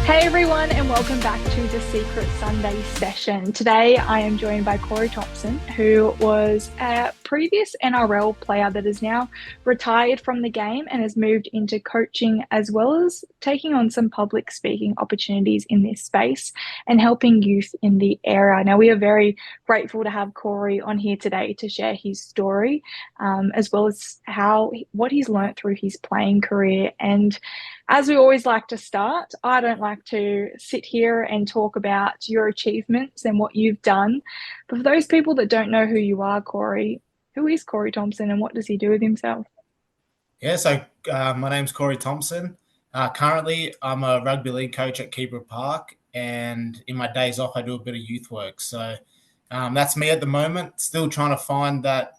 Hey everyone, and welcome back to the Secret Sunday session. Today I am joined by Corey Thompson, who was a previous NRL player that is now retired from the game and has moved into coaching as well as taking on some public speaking opportunities in this space and helping youth in the area. Now, we are very grateful to have Corey on here today to share his story, as well as what he's learnt through his playing career. And as we always like to start, I don't like to sit here and talk about your achievements and what you've done. But for those people that don't know who you are, Corey, who is Corey Thompson and what does he do with himself? My name's Corey Thompson. Currently, I'm a rugby league coach at Keebra Park, and in my days off, I do a bit of youth work. That's me at the moment, still trying to find that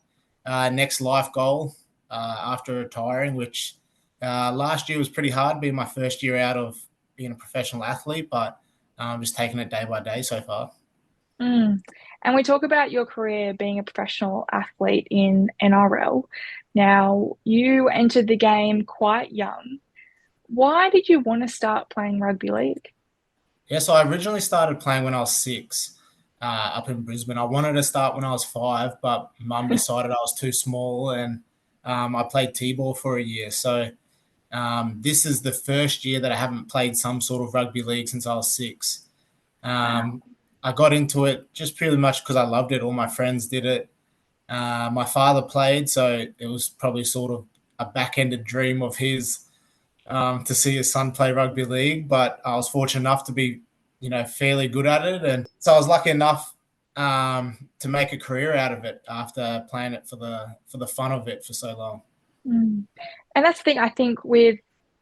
next life goal after retiring, which last year was pretty hard, being my first year out of being a professional athlete, but I'm just taking it day by day so far. And we talk about your career being a professional athlete in NRL. Now, you entered the game quite young. Why did you want to start playing rugby league? Yeah, so I originally started playing when I was 6 up in Brisbane. I wanted to start when I was 5, but mum decided I was too small, and I played T-ball for a year. This is the first year that I haven't played some sort of rugby league since I was 6. I got into it just purely much because I loved it. All my friends did it. My father played, so it was probably sort of a back-ended dream of his to see his son play rugby league. But I was fortunate enough to be, fairly good at it, and so I was lucky enough to make a career out of it after playing it for the fun of it for so long. And that's the thing, I think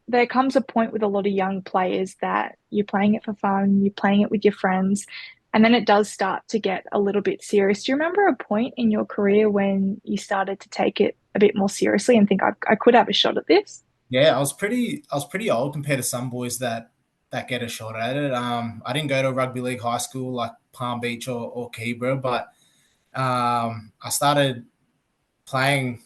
there comes a point with a lot of young players that you're playing it for fun, you're playing it with your friends, and then it does start to get a little bit serious. Do you remember a point in your career when you started to take it a bit more seriously and think I could have a shot at this? Yeah, I was pretty old compared to some boys that get a shot at it. I didn't go to rugby league high school like Palm Beach or Keebra, but I started playing,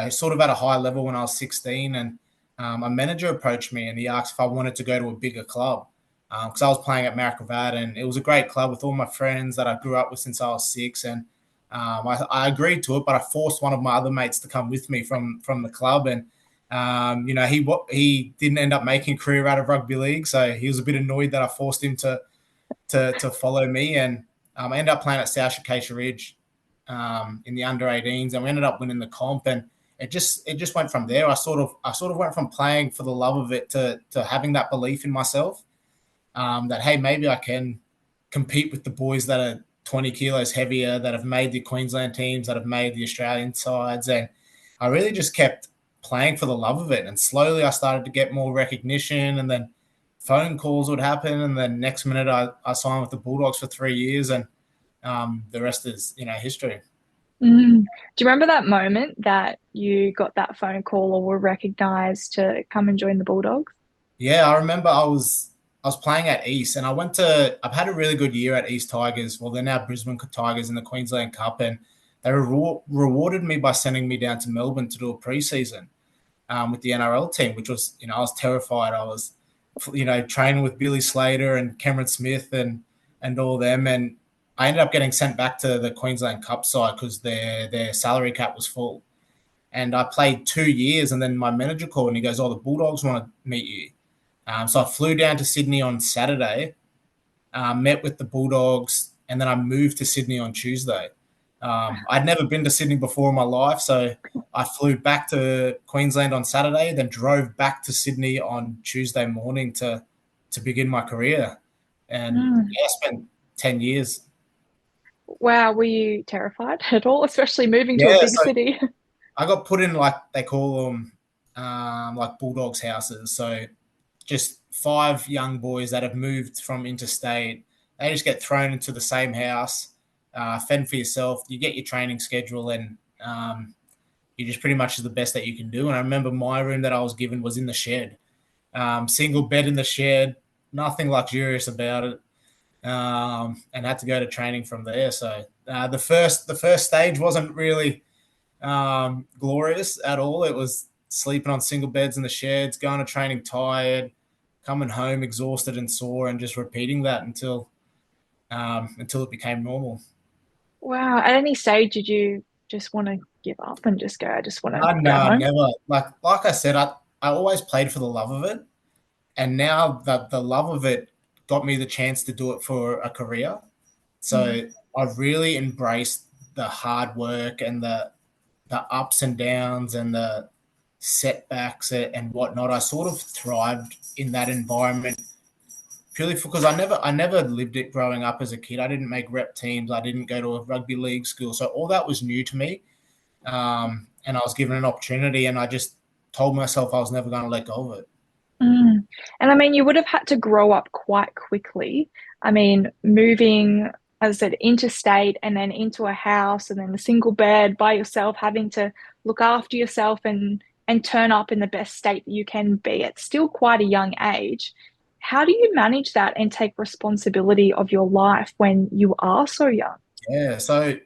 sort of at a high level when I was 16, and a manager approached me and he asked if I wanted to go to a bigger club because I was playing at Maracavad, and it was a great club with all my friends that I grew up with since I was 6, and I agreed to it, but I forced one of my other mates to come with me from the club, and he didn't end up making a career out of rugby league, so he was a bit annoyed that I forced him to follow me, and I ended up playing at South Acacia Ridge in the under 18s, and we ended up winning the comp, and it just went from there. I sort of went from playing for the love of it to having that belief in myself, that hey, maybe I can compete with the boys that are 20 kilos heavier, that have made the Queensland teams, that have made the Australian sides, and I really just kept playing for the love of it, and slowly I started to get more recognition, and then phone calls would happen, and then next minute I signed with the Bulldogs for 3 years, and the rest is history. Do you remember that moment that you got that phone call or were recognized to come and join the Bulldogs? Yeah, I remember I was playing at East, and I've had a really good year at East Tigers. Well, they're now Brisbane Tigers in the Queensland Cup, and they rewarded me by sending me down to Melbourne to do a preseason with the NRL team, which was, I was terrified. I was, training with Billy Slater and Cameron Smith and all them, and I ended up getting sent back to the Queensland Cup side because their salary cap was full. And I played 2 years, and then my manager called and he goes, "Oh, the Bulldogs want to meet you." So I flew down to Sydney on Saturday, met with the Bulldogs, and then I moved to Sydney on Tuesday. I'd never been to Sydney before in my life, so I flew back to Queensland on Saturday, then drove back to Sydney on Tuesday morning to begin my career. And Mm. yeah, I spent 10 years. Wow, were you terrified at all, especially moving to a Yeah, big so city? I got put in, like they call them, like Bulldogs houses. So just 5 young boys that have moved from interstate. They just get thrown into the same house, fend for yourself. You get your training schedule, and you just pretty much is the best that you can do. And I remember my room that I was given was in the shed, single bed in the shed, nothing luxurious about it, and had to go to training from there. So the first stage wasn't really glorious at all. It was sleeping on single beds in the sheds, going to training tired, coming home exhausted and sore, and just repeating that until it became normal. Wow. At any stage, did you just want to give up and just go, I just want to No, go no, home? never. Like I said, I always played for the love of it, and now that the love of it got me the chance to do it for a career. Mm, So I've really embraced the hard work and the ups and downs and the setbacks and whatnot. I sort of thrived in that environment purely because I never lived it growing up as a kid. I didn't make rep teams. I didn't go to a rugby league school, so all that was new to me. And I was given an opportunity, and I just told myself I was never going to let go of it. mm. And I mean, you would have had to grow up quite quickly. I mean, moving, as I said, interstate and then into a house and then a single bed by yourself, having to look after yourself and turn up in the best state that you can be at still quite a young age. How do you manage that and take responsibility of your life when you are so young? Yeah. So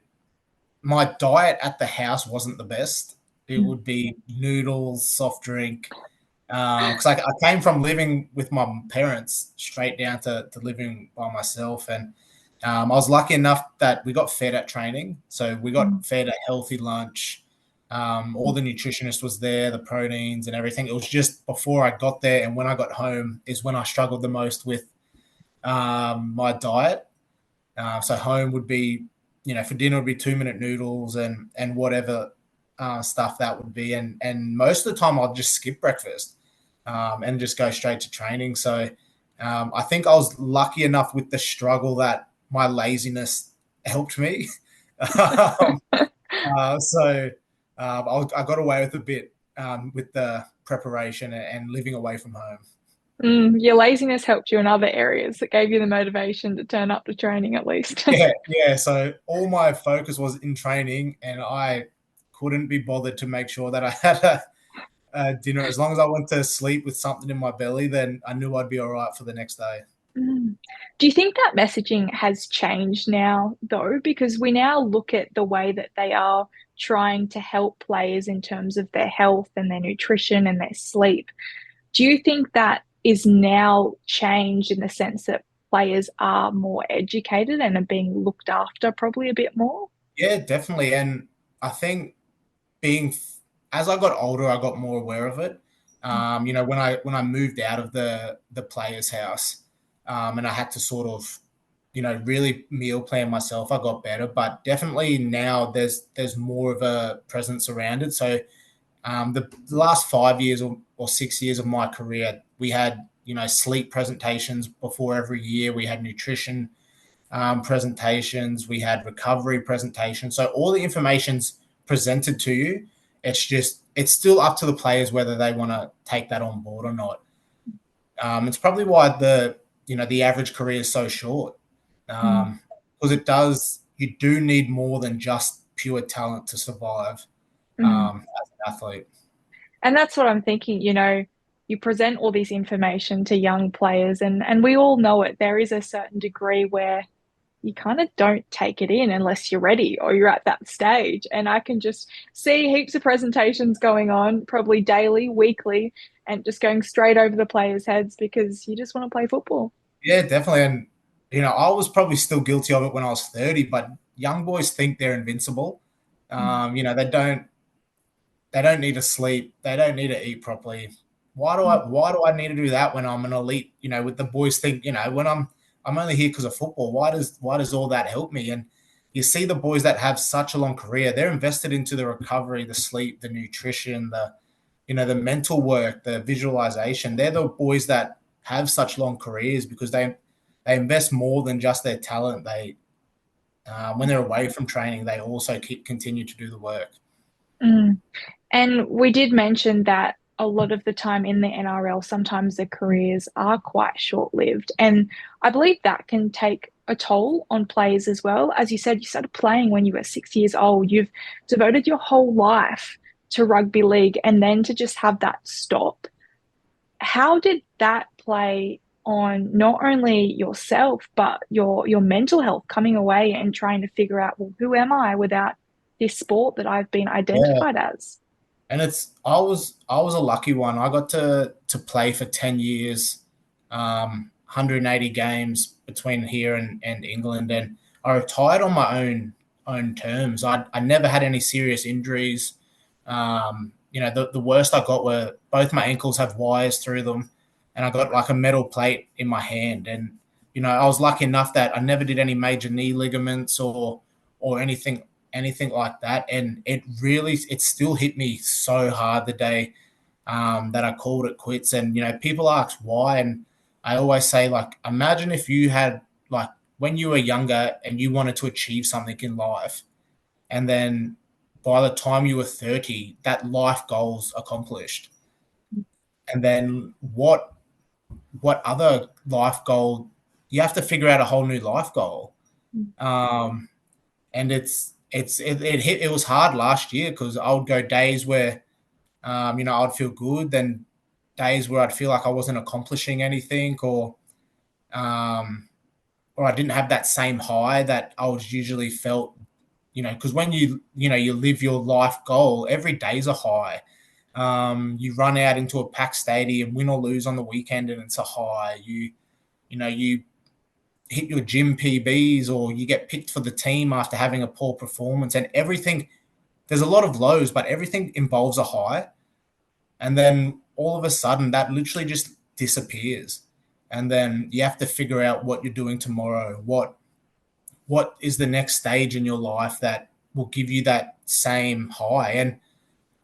my diet at the house wasn't the best. It Mm, would be noodles, soft drink. Because I came from living with my parents straight down to living by myself. And I was lucky enough that we got fed at training. So we mm, got fed a healthy lunch. All the nutritionist was there, the proteins and everything. It was just before I got there and when I got home is when I struggled the most with my diet. So home would be, for dinner would be 2 minute noodles and whatever stuff that would be, and most of the time I'd just skip breakfast and just go straight to training. So I think I was lucky enough with the struggle that my laziness helped me. um, so I got away with a bit with the preparation and living away from home. your laziness helped you in other areas that gave you the motivation to turn up to training at least. Yeah, yeah. So all my focus was in training, and I couldn't be bothered to make sure that I had a dinner. As long as I went to sleep with something in my belly, then I knew I'd be all right for the next day. Mm. Do you think that messaging has changed now, though? Because we now look at the way that they are trying to help players in terms of their health and their nutrition and their sleep. Do you think that is now changed in the sense that players are more educated and are being looked after probably a bit more? Yeah, definitely. And I think being as I got older, I got more aware of it. When I moved out of the players' house, and I had to sort of, really meal plan myself, I got better. But definitely now there's more of a presence around it. So the last 5 years or 6 years of my career, we had sleep presentations before every year. We had nutrition presentations. We had recovery presentations. So all the information's presented to you. It's still up to the players whether they want to take that on board or not. It's probably why the average career is so short, Mm, because you do need more than just pure talent to survive mm. as an athlete. And that's what I'm thinking, you present all this information to young players and we all know it. There is a certain degree where you kind of don't take it in unless you're ready or you're at that stage. And I can just see heaps of presentations going on, probably daily, weekly, and just going straight over the players' heads because you just want to play football. Yeah, definitely. And I was probably still guilty of it when I was 30, but young boys think they're invincible. Mm, They don't need to sleep. They don't need to eat properly. Why do I need to do that when I'm an elite? With the boys think, when I'm only here because of football. Why does all that help me? And you see the boys that have such a long career, they're invested into the recovery, the sleep, the nutrition, the mental work, the visualization. They're the boys that have such long careers because they invest more than just their talent. They when they're away from training, they also continue to do the work. mm. And we did mention that a lot of the time in the NRL, sometimes the careers are quite short-lived. And I believe that can take a toll on players as well. As you said, you started playing when you were 6 years old. You've devoted your whole life to rugby league and then to just have that stop. How did that play on not only yourself, but your mental health coming away and trying to figure out, well, who am I without this sport that I've been Yeah. identified as? And I was a lucky one. I got to play for 10 years 180 games between here and England, and I retired on my own terms. I never had any serious injuries. The worst I got were both my ankles have wires through them, and I got like a metal plate in my hand. And I was lucky enough that I never did any major knee ligaments or anything like that. And it still hit me so hard the day that I called it quits. And people ask why, and I always say, like, imagine if you had, like, when you were younger and you wanted to achieve something in life, and then by the time you were 30, that life goal's accomplished. And then what other life goal? You have to figure out a whole new life goal. And it was hard last year because I would go days where I'd feel good, then days where I'd feel like I wasn't accomplishing anything, or I didn't have that same high that I was usually felt, because when you live your life goal, every day's a high. You run out into a packed stadium, win or lose on the weekend, and it's a high. You hit your gym PBs, or you get picked for the team after having a poor performance, and everything. There's a lot of lows, but everything involves a high. And then all of a sudden that literally just disappears. And then you have to figure out what you're doing tomorrow. What is the next stage in your life that will give you that same high? And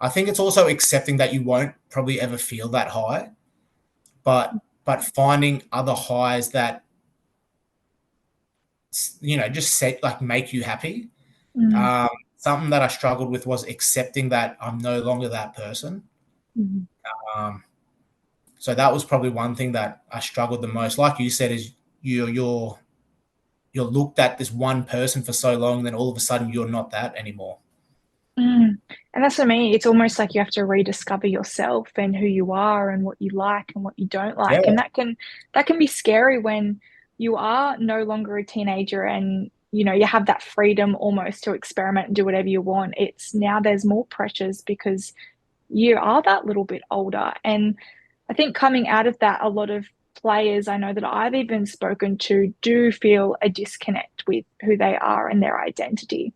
I think it's also accepting that you won't probably ever feel that high, but finding other highs that just make you happy. Something that I struggled with was accepting that I'm no longer that person. So that was probably one thing that I struggled the most. Like you said, is you're looked at this one person for so long, and then all of a sudden you're not that anymore. And that's for me, it's almost like you have to rediscover yourself and who you are and what you like and what you don't Yeah, like. And that can be scary when you are no longer a teenager and you have that freedom almost to experiment and do whatever you want. It's now there's more pressures because you are that little bit older. And I think coming out of that, a lot of players I know that I've even spoken to do feel a disconnect with who they are and their identity.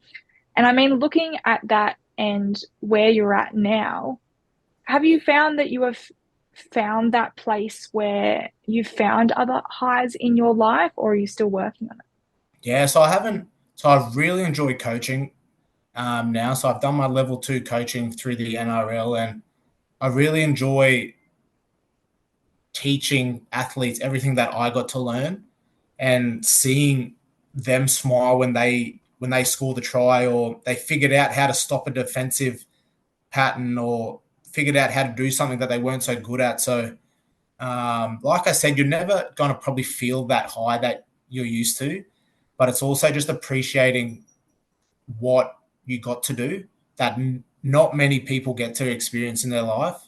And I mean, looking at that and where you're at now, have you found that you have found that place where you've found other highs in your life, or are you still working on it? yeah. So I haven't. So I've really enjoyed coaching now. So I've done my level 2 coaching through the NRL, and I really enjoy teaching athletes everything that I got to learn, and seeing them smile when they score the try, or they figured out how to stop a defensive pattern, or figured out how to do something that they weren't so good at. So, like I said, you're never going to probably feel that high that you're used to, but it's also just appreciating what you got to do that not many people get to experience in their life.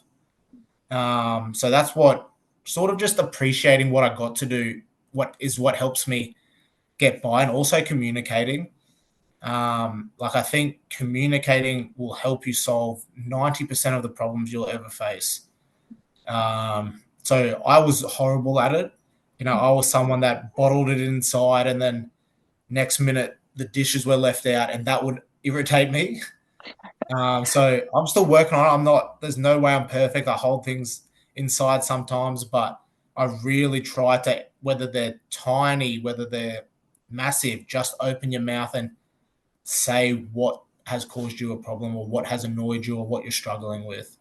So that's what sort of just appreciating what I got to do, what helps me get by, and also communicating. Like, I think communicating will help you solve 90% of the problems you'll ever face. So I was horrible at it. I was someone that bottled it inside, and then next minute the dishes were left out, and that would irritate me. So I'm still working on it. There's no way I'm perfect. I hold things inside sometimes, but I really try to, whether they're tiny, whether they're massive, just open your mouth and say what has caused you a problem, or what has annoyed you, or what you're struggling with.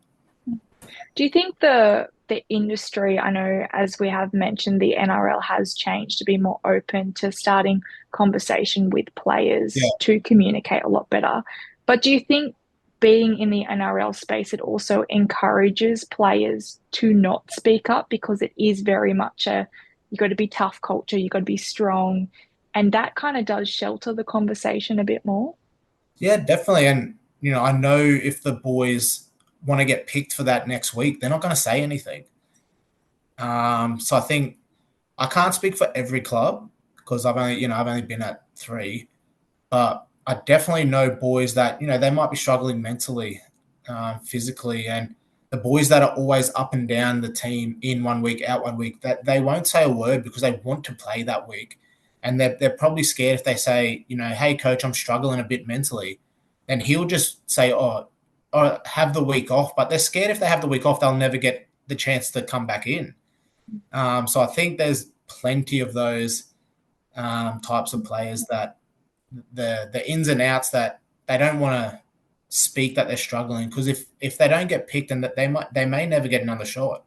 Do you think the industry, I know as we have mentioned, the NRL has changed to be more open to starting conversation with Yeah. players to communicate a lot better. But do you think being in the NRL space, it also encourages players to not speak up because it is very much you got to be tough culture, you got to be strong, and that kind of does shelter the conversation a bit more? Yeah, definitely. And, I know if the boys want to get picked for that next week, they're not going to say anything. So I think I can't speak for every club because I've only been at 3, but I definitely know boys that, they might be struggling mentally, physically, and the boys that are always up and down the team in 1 week, out 1 week, that they won't say a word because they want to play that week. And they're probably scared if they say, hey, coach, I'm struggling a bit mentally. Then he'll just say, or have the week off. But they're scared if they have the week off, they'll never get the chance to come back in. So I think there's plenty of those types of players that the ins and outs that they don't want to speak that they're struggling, because if they don't get picked, and that they may never get another shot.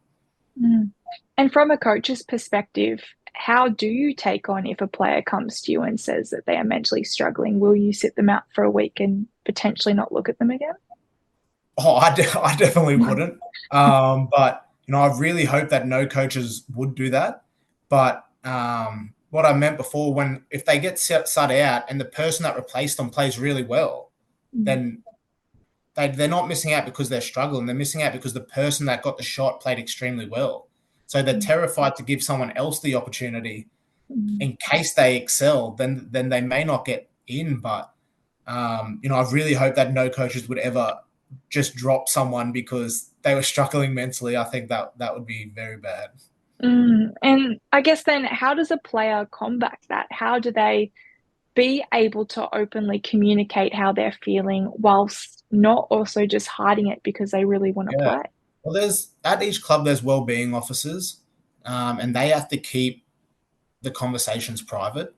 And from a coach's perspective, how do you take on if a player comes to you and says that they are mentally struggling? Will you sit them out for a week and potentially not look at them again? I definitely wouldn't. But I really hope that no coaches would do that. But what I meant before, if they get sat out and the person that replaced them plays really well, then they're not missing out because they're struggling. They're missing out because the person that got the shot played extremely well. So they're terrified to give someone else the opportunity in case they excel. Then they may not get in. But I really hope that no coaches would ever just drop someone because they were struggling mentally. I think that would be very bad. And I guess then, how does a player combat that? How do they be able to openly communicate how they're feeling whilst not also just hiding it because they really want to Yeah. play? Well, at each club there's well-being officers, and they have to keep the conversations private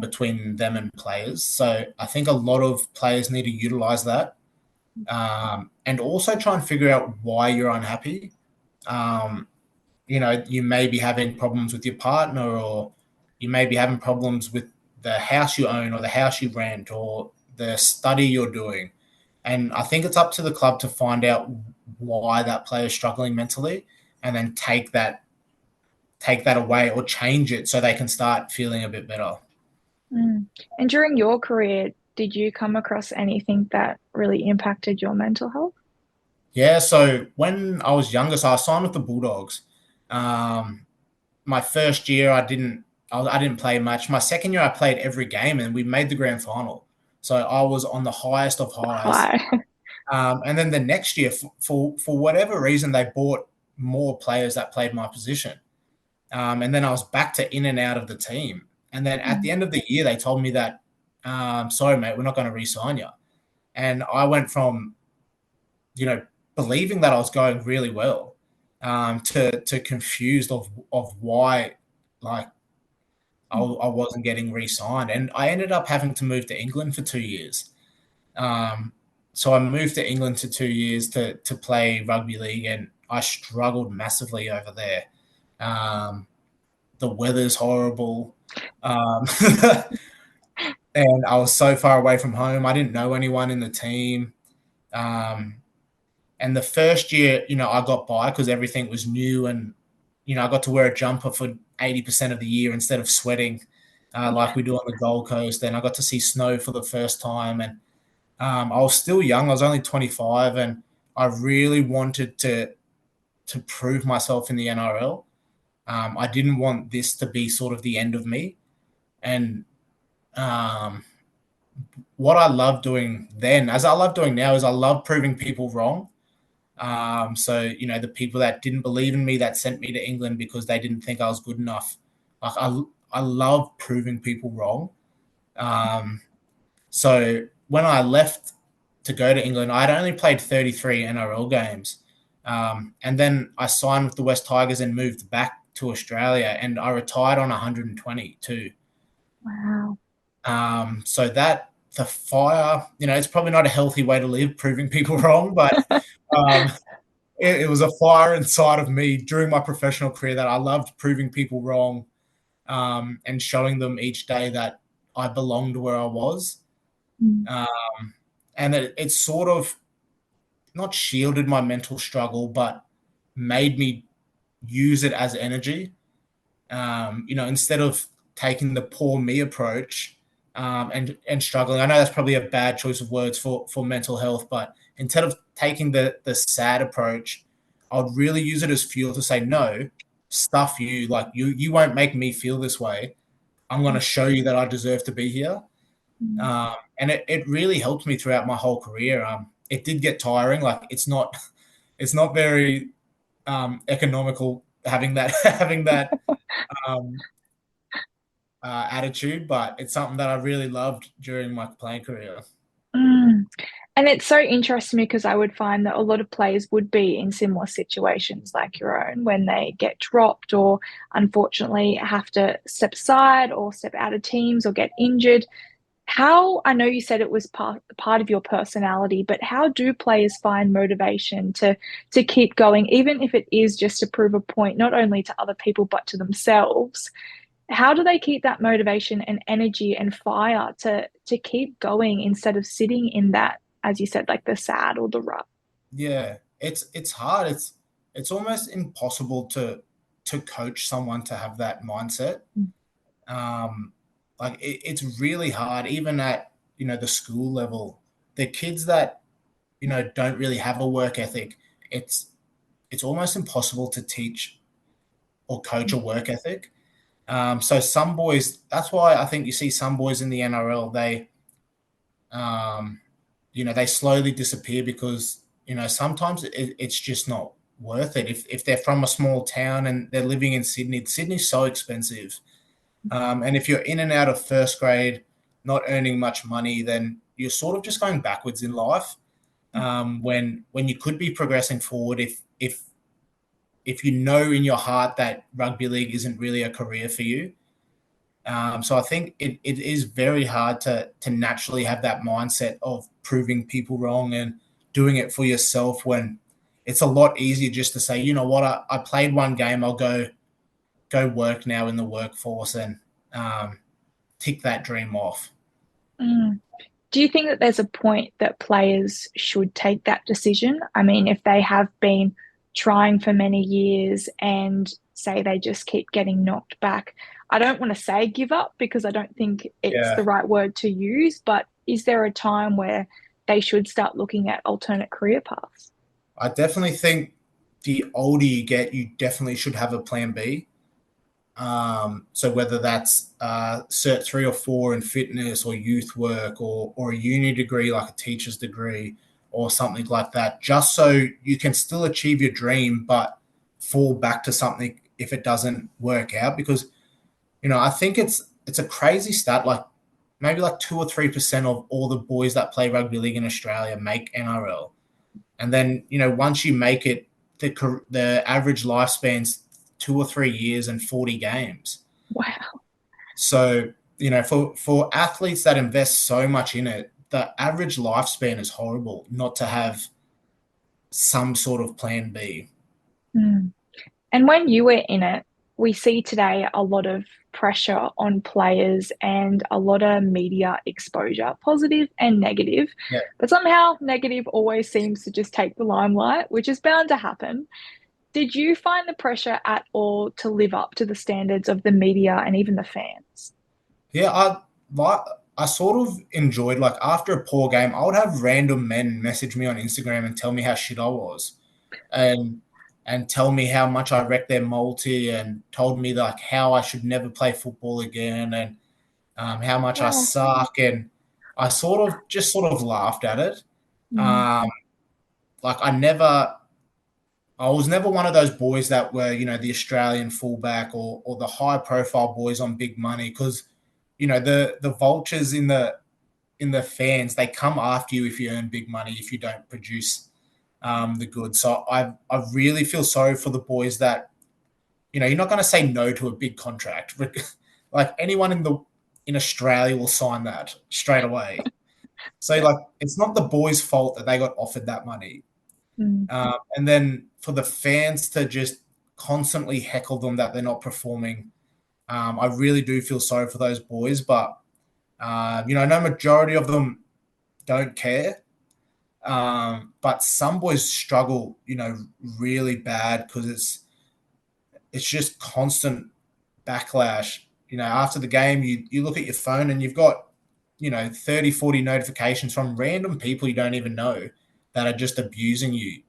between them and players. So I think a lot of players need to utilize that, and also try and figure out why you're unhappy. You may be having problems with your partner, or you may be having problems with the house you own or the house you rent or the study you're doing. And I think it's up to the club to find out why that player is struggling mentally, and then take that away or change it so they can start feeling a bit better. And during your career, did you come across anything that really impacted your mental health? Yeah, so when I was younger, so I signed with the Bulldogs. My first year, I didn't play much. My second year, I played every game, and we made the grand final. So I was on the highest of highs. Hi. And then the next year, for whatever reason, they bought more players that played my position. And then I was back to in and out of the team. And then at the end of the year, they told me that, sorry, mate, we're not going to re-sign you. And I went from, believing that I was going really well, to confused of why, like, I wasn't getting re-signed. And I ended up having to move to England for 2 years. So I moved to England for 2 years to play rugby league, and I struggled massively over there. The weather's horrible. And I was so far away from home. I didn't know anyone in the team. And the first year, I got by because everything was new, and, I got to wear a jumper for 80% of the year instead of sweating like we do on the Gold Coast. And I got to see snow for the first time. And I was still young. I was only 25, and I really wanted to prove myself in the NRL. I didn't want this to be sort of the end of me. And what I loved doing then, as I love doing now, is I love proving people wrong. So, the people that didn't believe in me, that sent me to England because they didn't think I was good enough. Like, I love proving people wrong. So when I left to go to England, I'd only played 33 NRL games. And then I signed with the West Tigers and moved back to Australia, and I retired on 122. Wow. So the fire, it's probably not a healthy way to live, proving people wrong, but it was a fire inside of me during my professional career that I loved proving people wrong, and showing them each day that I belonged where I was. And it sort of not shielded my mental struggle, but made me use it as energy. Instead of taking the poor me approach, and struggling. I know that's probably a bad choice of words for mental health, but instead of taking the sad approach, I would really use it as fuel to say, no, stuff you. Like, you won't make me feel this way. I'm going to show you that I deserve to be here. And it really helped me throughout my whole career. It did get tiring. Like, it's not it's not very economical having that having that um, attitude, but it's something that I really loved during my playing career. Mm. And it's so interesting because I would find that a lot of players would be in similar situations like your own when they get dropped or unfortunately have to step aside or step out of teams or get injured. How, I know you said it was part of your personality, but how do players find motivation to keep going, even if it is just to prove a point, not only to other people, but to themselves? How do they keep that motivation and energy and fire to keep going instead of sitting in that, as you said, like the sad or the rut? Yeah, it's hard. It's almost impossible to coach someone to have that mindset. Um, like it's really hard, even at the school level. The kids that don't really have a work ethic, it's it's almost impossible to teach or coach a work ethic. So some boys, that's why I think you see some boys in the NRL, um, they slowly disappear because sometimes it's just not worth it. If they're from a small town and they're living in Sydney, Sydney's so expensive. And if you're in and out of first grade, not earning much money, then you're sort of just going backwards in life. When you could be progressing forward, if you know in your heart that rugby league isn't really a career for you. So I think it is very hard to naturally have that mindset of proving people wrong and doing it for yourself when it's a lot easier just to say, you know what, I played one game, I'll go work now in the workforce and um, tick that dream off. Mm. Do you think that there's a point that players should take that decision? I mean, if they have been trying for many years and say they just keep getting knocked back, I don't want to say give up because I don't think it's the Yeah, right word to use, but is there a time where they should start looking at alternate career paths? I definitely think the older you get, you definitely should have a plan B. So whether that's Cert 3 or 4 in fitness or youth work or a uni degree like a teacher's degree or something like that, just so you can still achieve your dream but fall back to something if it doesn't work out. Because I think it's a crazy stat, like maybe like 2 or 3% of all the boys that play rugby league in Australia make NRL. And then once you make it, the average lifespan's 2 or 3 years and 40 games. Wow. So for athletes that invest so much in it, the average lifespan is horrible. Not to have some sort of plan B. Mm. And when you were in it, we see today a lot of pressure on players and a lot of media exposure, positive and negative. Yeah, But somehow negative always seems to just take the limelight, which is bound to happen. Did you find the pressure at all to live up to the standards of the media and even the fans? yeah. I sort of enjoyed, like, after a poor game, I would have random men message me on Instagram and tell me how shit I was, and tell me how much I wrecked their multi, and told me like how I should never play football again, and how much I Wow. suck, and I sort of laughed at it. Mm. Um, like I was never one of those boys that were the Australian fullback or the high profile boys on big money, because the vultures in the fans, they come after you if you earn big money, if you don't produce the goods. So I really feel sorry for the boys that you're not going to say no to a big contract. Like anyone in Australia will sign that straight away. So Yeah. like it's not the boys' fault that they got offered that money. Mm. And then for the fans to just constantly heckle them that they're not performing, I really do feel sorry for those boys. But no majority of them don't care. But some boys struggle, really bad, because it's just constant backlash. After the game, you look at your phone and you've got 30, 40 notifications from random people you don't even know that are just abusing you.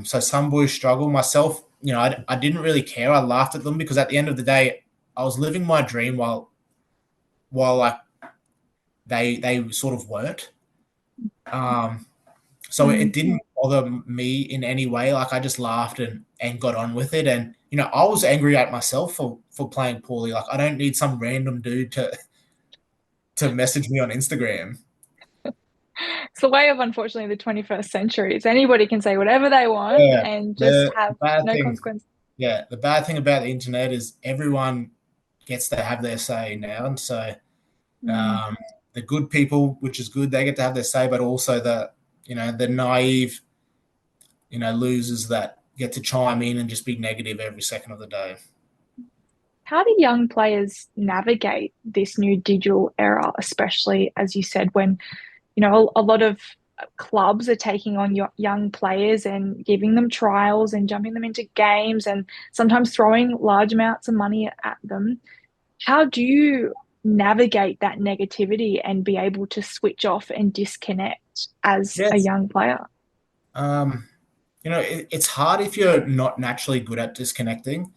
So some boys struggle. Myself, I didn't really care. I laughed at them because at the end of the day, I was living my dream while like they sort of weren't. So it Mm. didn't bother me in any way. Like I just laughed and got on with it. And I was angry at myself for playing poorly. Like I don't need some random dude to message me on Instagram. It's the way of, unfortunately, the 21st century. Is anybody can say whatever they want Yeah, and just the have bad no thing. consequence. Yeah, the bad thing about the internet is everyone gets to have their say now, and so Mm. um, the good people, which is good, they get to have their say, but also the naive, losers that get to chime in and just be negative every second of the day. How do young players navigate this new digital era, especially as you said, when a lot of clubs are taking on young players and giving them trials and jumping them into games and sometimes throwing large amounts of money at them? How do you navigate that negativity and be able to switch off and disconnect as a Yes. young player? Um, it's hard if you're not naturally good at disconnecting.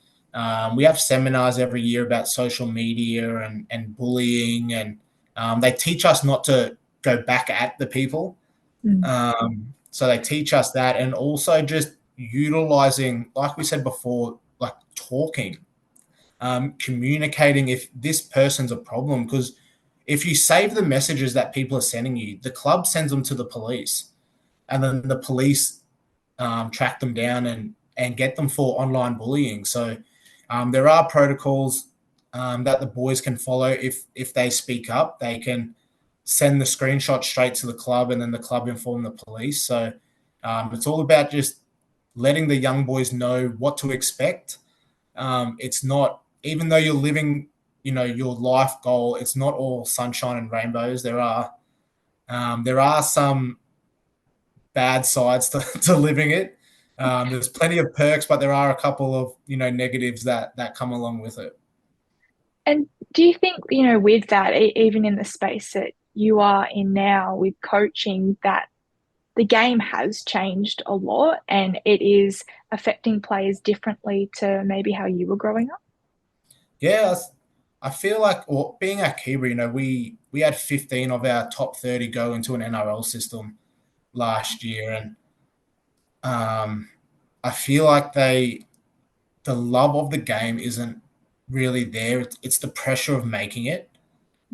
We have seminars every year about social media and bullying, and they teach us not to go back at the people. Mm. So they teach us that, and also just utilizing, like we said before, like talking, communicating if this person's a problem. Because if you save the messages that people are sending you, the club sends them to the police, and then the police track them down and get them for online bullying. So there are protocols that the boys can follow. If they speak up, they can send the screenshot straight to the club, and then the club inform the police. So it's all about just letting the young boys know what to expect. It's not, even though you're living, your life goal, it's not all sunshine and rainbows. There are some bad sides to living it. There's plenty of perks, but there are a couple of negatives that come along with it. And do you think, with that, even in the space that you are in now with coaching, that the game has changed a lot and it is affecting players differently to maybe how you were growing up? Yeah, I feel like, well, being at Keeper, we had 15 of our top 30 go into an NRL system last year, and um, I feel like the love of the game isn't really there. It's the pressure of making it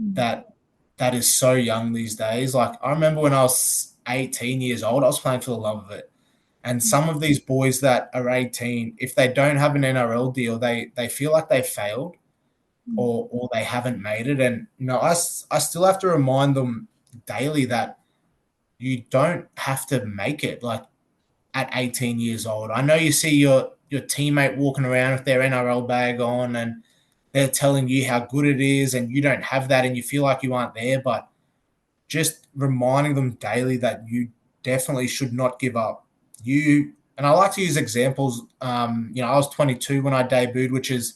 Mm. that that is so young these days. Like I remember when I was 18 years old, I was playing for the love of it. And some of these boys that are 18, if they don't have an NRL deal, they feel like they failed Mm. or they haven't made it. And I still have to remind them daily that you don't have to make it. Like at 18 years old, I know you see your teammate walking around with their NRL bag on, and they're telling you how good it is, and you don't have that, and you feel like you aren't there. But just reminding them daily that you definitely should not give up. And I like to use examples. I was 22 when I debuted, which is,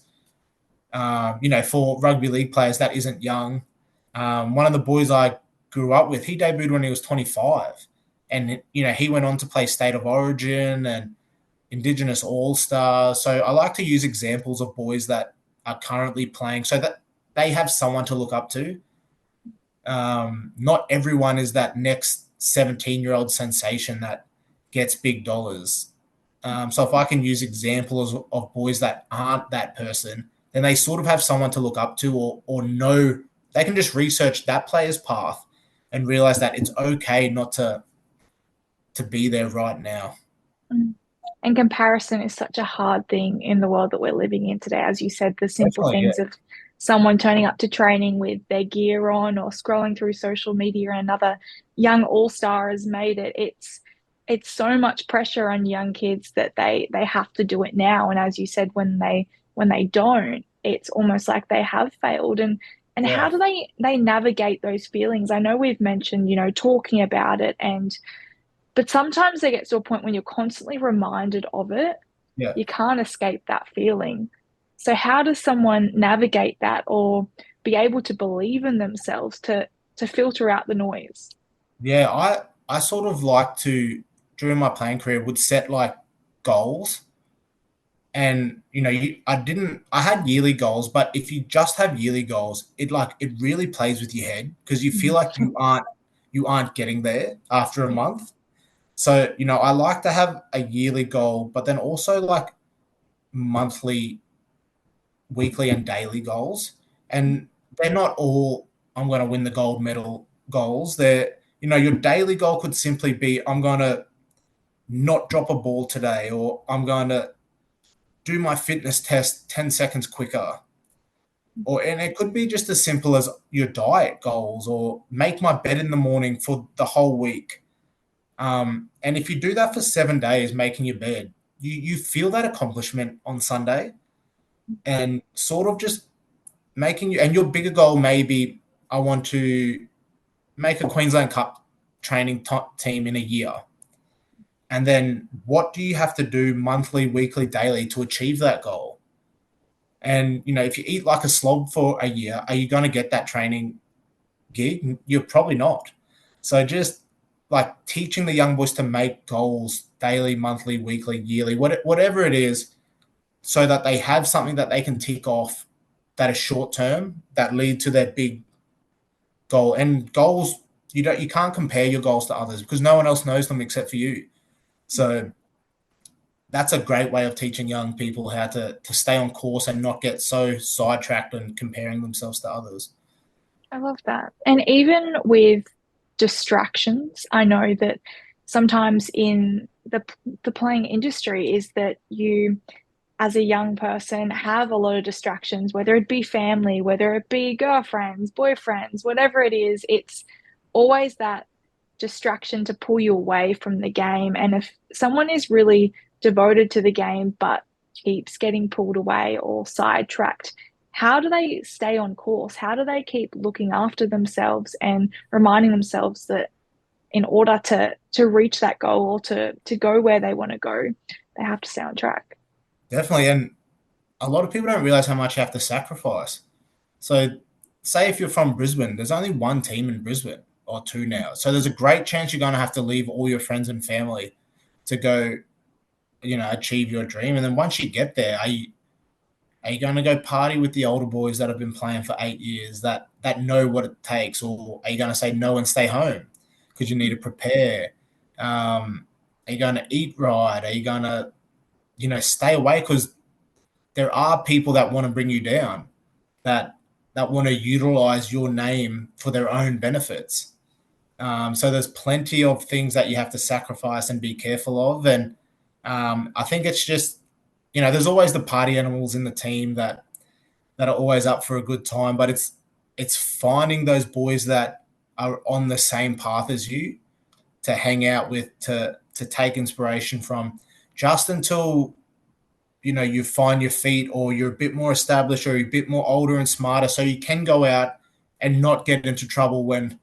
for rugby league players that isn't young. One of the boys I grew up with, he debuted when he was 25, and he went on to play State of Origin and Indigenous All Stars. So I like to use examples of boys that are currently playing, so that they have someone to look up to. Not everyone is that next 17-year-old sensation that gets big dollars. So if I can use examples of boys that aren't that person, then they sort of have someone to look up to, or know they can just research that player's path and realize that it's okay not to be there right now. Mm. And comparison is such a hard thing in the world that we're living in today. As you said, the simple Definitely, yeah. things of someone turning up to training with their gear on or scrolling through social media and another young all-star has made it. It's so much pressure on young kids that they have to do it now. And as you said, when they don't, it's almost like they have failed. And how Yeah, do they navigate those feelings? I know we've mentioned, talking about it, but sometimes it gets to a point when you're constantly reminded of it, yeah. you can't escape that feeling. So how does someone navigate that or be able to believe in themselves to filter out the noise? Yeah, I sort of like to, during my playing career, would set like goals. And I had yearly goals, but if you just have yearly goals, it really plays with your head, because you feel like you aren't getting there after a month. So, I like to have a yearly goal, but then also like monthly, weekly, and daily goals. And they're not all, I'm going to win the gold medal goals. Your daily goal could simply be, I'm going to not drop a ball today, or I'm going to do my fitness test 10 seconds quicker. And it could be just as simple as your diet goals, or make my bed in the morning for the whole week. And if you do that for 7 days, making your bed, you feel that accomplishment on Sunday, and sort of just making you, and your bigger goal may be, I want to make a Queensland Cup training team in a year. And then what do you have to do monthly, weekly, daily to achieve that goal? And, if you eat like a slob for a year, are you going to get that training gig? You're probably not. So just like teaching the young boys to make goals daily, monthly, weekly, yearly, whatever it is, so that they have something that they can tick off that is short term, that lead to their big goal. And goals, you can't compare your goals to others, because no one else knows them except for you. So that's a great way of teaching young people how to stay on course and not get so sidetracked and comparing themselves to others. I love that. And even with distractions, I know that sometimes in the playing industry is that you, as a young person, have a lot of distractions, whether it be family, whether it be girlfriends, boyfriends, whatever it is, it's always that distraction to pull you away from the game. And if someone is really devoted to the game but keeps getting pulled away or sidetracked, how do they stay on course? How do they keep looking after themselves and reminding themselves that in order to reach that goal, or to go where they want to go, they have to stay on track? Definitely. And a lot of people don't realize how much you have to sacrifice. So, say if you're from Brisbane, there's only one team in Brisbane, or two now. So, there's a great chance you're going to have to leave all your friends and family to go, achieve your dream. And then once you get there, are you going to go party with the older boys that have been playing for 8 years, that know what it takes, or are you going to say no and stay home because you need to prepare? Are you going to eat right? Are you going to, stay away? Because there are people that want to bring you down, that want to utilize your name for their own benefits. So there's plenty of things that you have to sacrifice and be careful of. And I think it's just, there's always the party animals in the team that are always up for a good time, but it's finding those boys that are on the same path as you to hang out with, to take inspiration from, just until you find your feet, or you're a bit more established, or you're a bit more older and smarter, so you can go out and not get into trouble when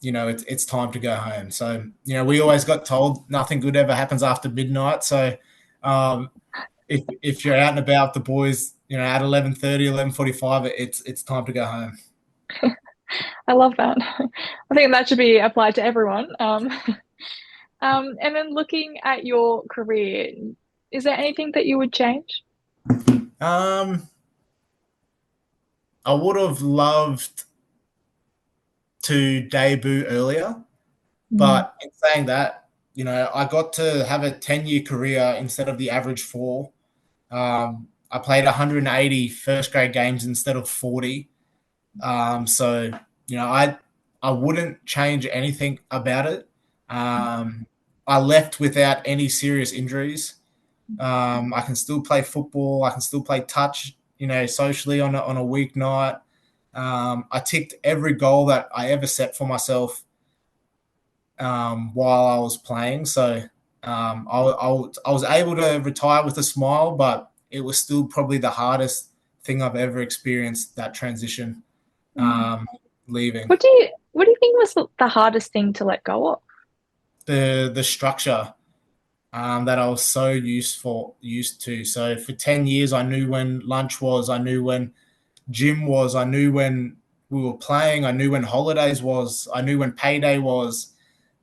it's time to go home. So we always got told nothing good ever happens after midnight. So if you're out and about with the boys, at 11:30, 11:45, it's time to go home. I love that. I think that should be applied to everyone. And then looking at your career, is there anything that you would change? Um, I would have loved to debut earlier, Mm. but in saying that, I got to have a 10-year career instead of the average 4. I played 180 first grade games instead of 40. So, I wouldn't change anything about it. I left without any serious injuries. I can still play football. I can still play touch, socially on a weeknight. I ticked every goal that I ever set for myself while I was playing. So I was able to retire with a smile, but it was still probably the hardest thing I've ever experienced, that transition, Mm. leaving. What do you think was the hardest thing to let go of? The structure that I was so used to. So for 10 years, I knew when lunch was, I knew when gym was, I knew when we were playing, I knew when holidays was, I knew when payday was.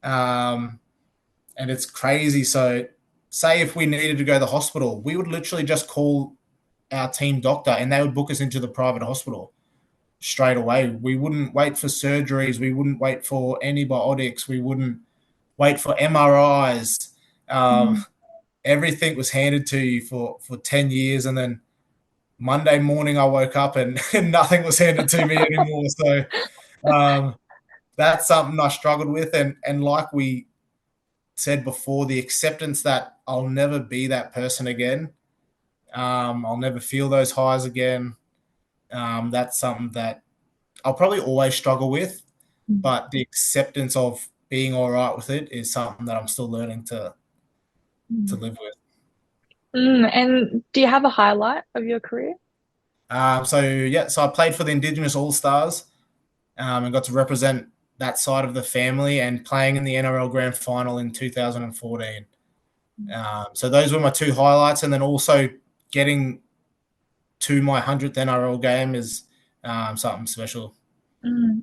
Um, and it's crazy. So say if we needed to go to the hospital, we would literally just call our team doctor and they would book us into the private hospital straight away. We wouldn't wait for surgeries. We wouldn't wait for antibiotics. We wouldn't wait for MRIs. Mm. Everything was handed to you for 10 years. And then Monday morning I woke up and, and nothing was handed to me anymore. So um, that's something I struggled with. And like we said before, the acceptance that I'll never be that person again. I'll never feel those highs again. That's something that I'll probably always struggle with, Mm. but the acceptance of being all right with it is something that I'm still learning to Mm. live with. And do you have a highlight of your career? So I played for the Indigenous All Stars and got to represent that side of the family and playing in the NRL Grand Final in 2014. So those were my two highlights, and then also getting to my 100th NRL game is something special.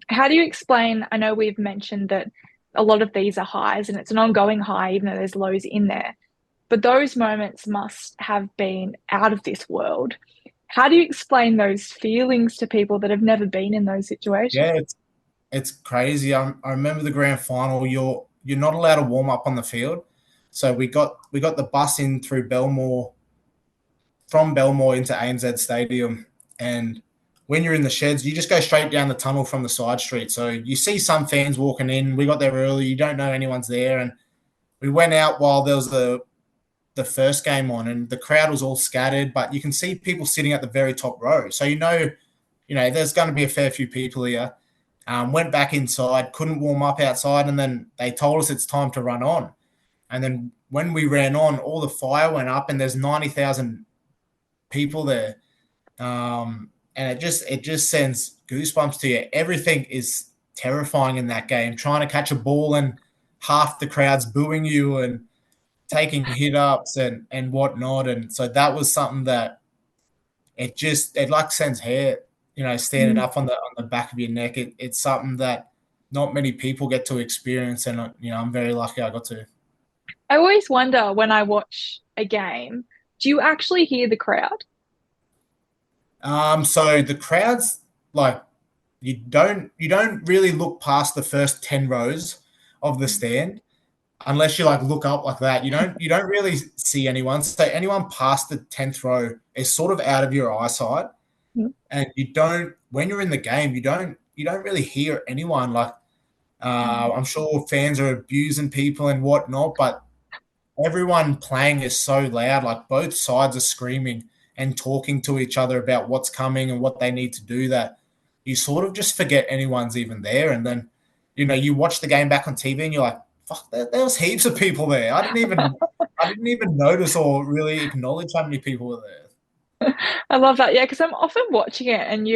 How do you explain? I know we've mentioned that a lot of these are highs and it's an ongoing high, even though there's lows in there. But those moments must have been out of this world. How do you explain those feelings to people that have never been in those situations? Yeah, it's crazy. I remember the grand final. You're not allowed to warm up on the field, so we got the bus in through Belmore from Belmore into ANZ Stadium, and when you're in the sheds, you just go straight down the tunnel from the side street. So you see some fans walking in. We got there early. You don't know anyone's there, and we went out while there was the first game on, and the crowd was all scattered. But you can see people sitting at the very top row, so you know there's going to be a fair few people here. Went back inside, couldn't warm up outside, and then they told us it's time to run on. And then when we ran on, all the fire went up, and there's 90,000 people there, and it just sends goosebumps to you. Everything is terrifying in that game. Trying to catch a ball and half the crowd's booing you and taking hit ups and whatnot. And so that was something that it like sends hair, standing Mm. up on the back of your neck. It's something that not many people get to experience, and I'm very lucky I got to. I always wonder when I watch a game, do you actually hear the crowd? So the crowds, like, you don't really look past the first 10 rows of the stand unless you like look up like that. You don't really see anyone. So anyone past the 10th row is sort of out of your eyesight, Mm. and you don't when you're in the game, you don't really hear anyone. Like, I'm sure fans are abusing people and whatnot, but everyone playing is so loud. Like, both sides are screaming and talking to each other about what's coming and what they need to do, that you sort of just forget anyone's even there. And then, you watch the game back on TV and you're like, fuck, there was heaps of people there. I didn't even notice or really acknowledge how many people were there. I love that. Yeah, because I'm often watching it and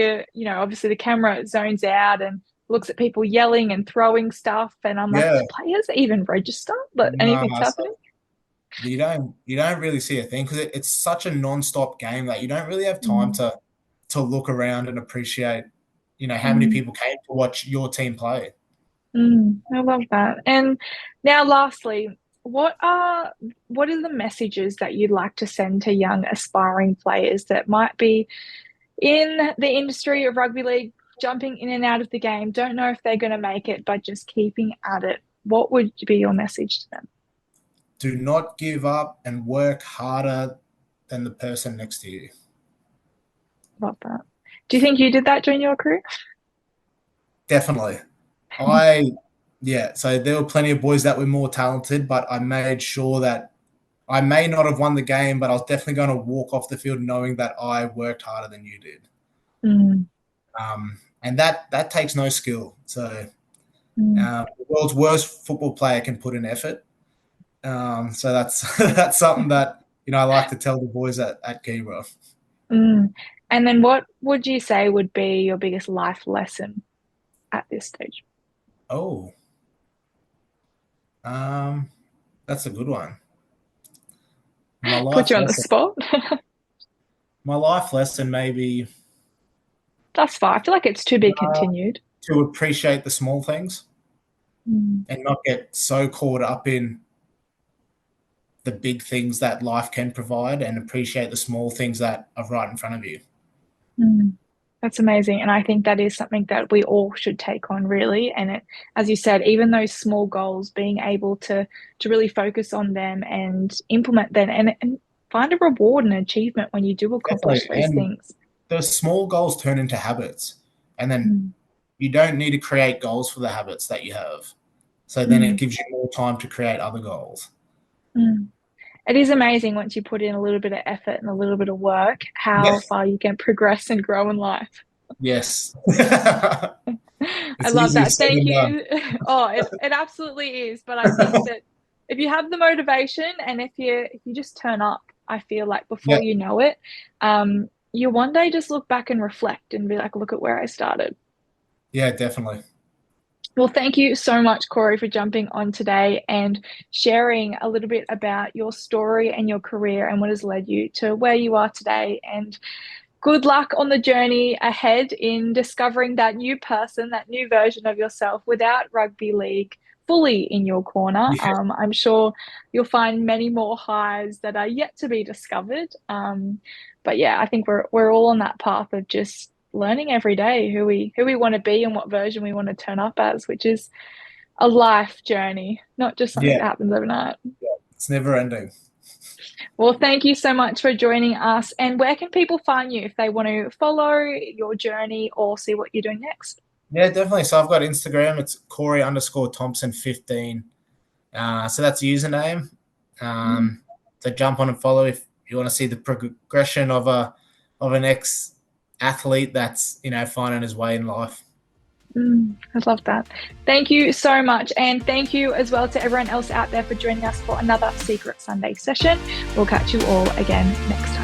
obviously the camera zones out and looks at people yelling and throwing stuff. And I'm like, Yeah. do players even register that anything's Nah, so happening? you don't really see a thing because it's such a non-stop game that you don't really have time Mm. to look around and appreciate, how many Mm. people came to watch your team play. I love that. And now, lastly, what are what are the messages that you'd like to send to young aspiring players that might be in the industry of rugby league, jumping in and out of the game, don't know if they're going to make it, but just keeping at it? What would be your message to them? Do not give up and work harder than the person next to you. Love that. Do you think you did that during your career? Definitely. I Yeah, so there were plenty of boys that were more talented, but I made sure that I may not have won the game, but I was definitely going to walk off the field knowing that I worked harder than you did. Mm, And that takes no skill. So mm, the world's worst football player can put in effort. So that's that's something that I like to tell the boys at Keyworth. mm. And then what would you say would be your biggest life lesson at this stage? Oh, um, that's a good one. My Put life you on the lesson. spot. My life lesson maybe That's fine. I feel like it's to be continued. to appreciate the small things Mm, and not get so caught up in the big things that life can provide, and appreciate the small things that are right in front of you. mm. That's amazing. And I think that is something that we all should take on really. And it, as you said, even those small goals, being able to really focus on them and implement them and find a reward and achievement when you do accomplish Definitely. those And things. the small goals turn into habits. And then Mm, you don't need to create goals for the habits that you have. So then it mm, gives you more time to create other goals. mm. It is amazing once you put in a little bit of effort and a little bit of work, how Yes. far you can progress and grow in life. Yes. I It's love easier that. said Thank than done. you. Oh, it absolutely is. But I think that if you have the motivation and if you just turn up, I feel like Yeah. before you know it, you one day just look back and reflect and be like, look at where I started. Yeah, definitely. Well, thank you so much, Corey, for jumping on today and sharing a little bit about your story and your career and what has led you to where you are today. And good luck on the journey ahead in discovering that new person, that new version of yourself without rugby league fully in your corner. Yeah. I'm sure you'll find many more highs that are yet to be discovered. But yeah, I think we're all on that path of just learning every day who we want to be and what version we want to turn up as, which is a life journey, not just something Yeah. that happens overnight. It's never ending. Well, thank you so much for joining us. And where can people find you if they want to follow your journey or see what you're doing next? Yeah, definitely. So I've got Instagram. It's Corey_Thompson15. So that's the username. Mm, So jump on and follow if you want to see the progression of an ex athlete that's finding his way in life. I love that. Thank you so much. And thank you as well to everyone else out there for joining us for another Secret Sunday session. We'll catch you all again next time.